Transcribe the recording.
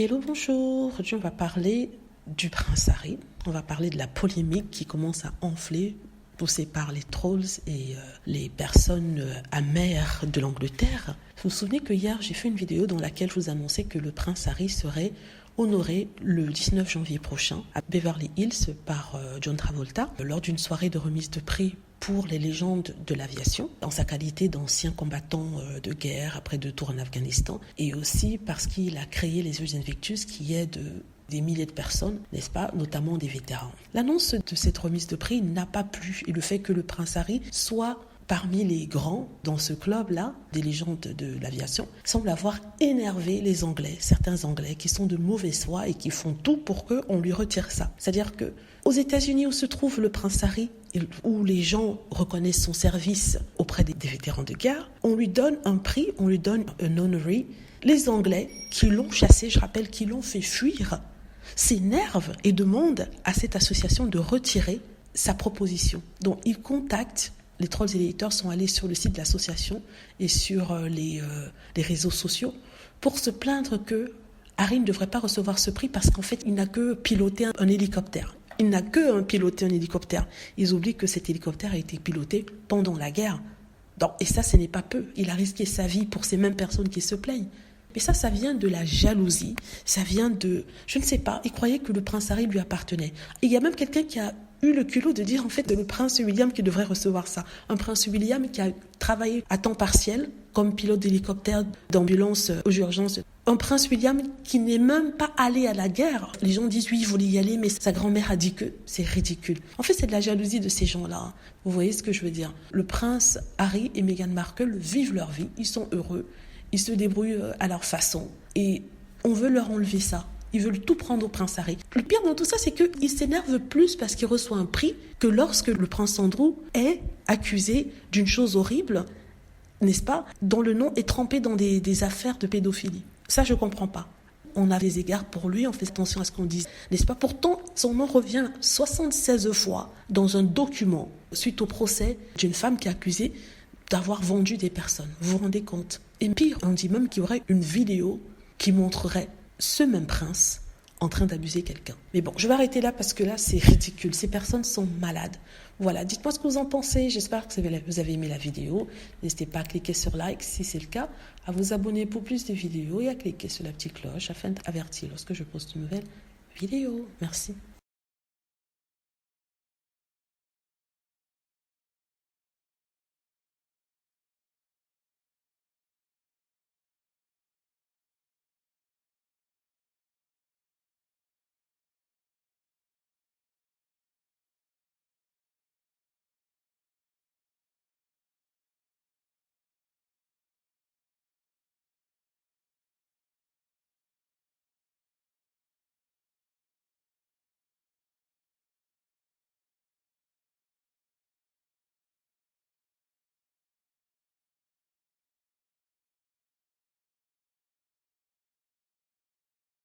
Hello, bonjour. Aujourd'hui, on va parler du prince Harry. On va parler de la polémique qui commence à enfler, poussée par les trolls et les personnes amères de l'Angleterre. Vous vous souvenez que hier, j'ai fait une vidéo dans laquelle je vous annonçais que le prince Harry serait honoré le 19 janvier prochain à Beverly Hills par John Travolta lors d'une soirée de remise de prix pour les légendes de l'aviation, en sa qualité d'ancien combattant de guerre après 2 tours en Afghanistan, et aussi parce qu'il a créé les Yeux Invictus qui aident des milliers de personnes, n'est-ce pas, notamment des vétérans. L'annonce de cette remise de prix n'a pas plu, et le fait que le prince Harry soit parmi les grands dans ce club-là, des légendes de l'aviation, semble avoir énervé les Anglais, certains Anglais qui sont de mauvaise foi et qui font tout pour qu'on lui retire ça. C'est-à-dire que aux États-Unis où se trouve le prince Harry, où les gens reconnaissent son service auprès des vétérans de guerre, on lui donne un prix, on lui donne un honorary. Les Anglais qui l'ont chassé, je rappelle, qui l'ont fait fuir, s'énervent et demandent à cette association de retirer sa proposition. Donc ils contactent. Les trolls et les haters sont allés sur le site de l'association et sur les réseaux sociaux pour se plaindre que Harry ne devrait pas recevoir ce prix parce qu'en fait, il n'a que piloté un hélicoptère. Il n'a que piloté un hélicoptère. Ils oublient que cet hélicoptère a été piloté pendant la guerre. Donc, et ça, ce n'est pas peu. Il a risqué sa vie pour ces mêmes personnes qui se plaignent. Mais ça vient de la jalousie. Ça vient de... Je ne sais pas. Il croyait que le prince Harry lui appartenait. Et il y a même quelqu'un qui a eu le culot de dire en fait le prince William qui devrait recevoir ça. Un prince William qui a travaillé à temps partiel comme pilote d'hélicoptère, d'ambulance aux urgences. Un prince William qui n'est même pas allé à la guerre. Les gens disent oui, il voulait y aller, mais sa grand-mère a dit que c'est ridicule. En fait, c'est de la jalousie de ces gens-là. Vous voyez ce que je veux dire? Le prince Harry et Meghan Markle vivent leur vie, ils sont heureux, ils se débrouillent à leur façon. Et on veut leur enlever ça. Ils veulent tout prendre au prince Harry. Le pire dans tout ça, c'est qu'il s'énerve plus parce qu'il reçoit un prix que lorsque le prince Andrew est accusé d'une chose horrible, n'est-ce pas, dont le nom est trempé dans des affaires de pédophilie. Ça, je ne comprends pas. On a des égards pour lui, on fait attention à ce qu'on dit, n'est-ce pas? Pourtant, son nom revient 76 fois dans un document suite au procès d'une femme qui est accusée d'avoir vendu des personnes. Vous vous rendez compte? Et pire, on dit même qu'il y aurait une vidéo qui montrerait ce même prince en train d'abuser quelqu'un. Mais bon, je vais arrêter là parce que là, c'est ridicule. Ces personnes sont malades. Voilà, dites-moi ce que vous en pensez. J'espère que vous avez aimé la vidéo. N'hésitez pas à cliquer sur like si c'est le cas, à vous abonner pour plus de vidéos et à cliquer sur la petite cloche afin d'avertir lorsque je poste une nouvelle vidéo. Merci.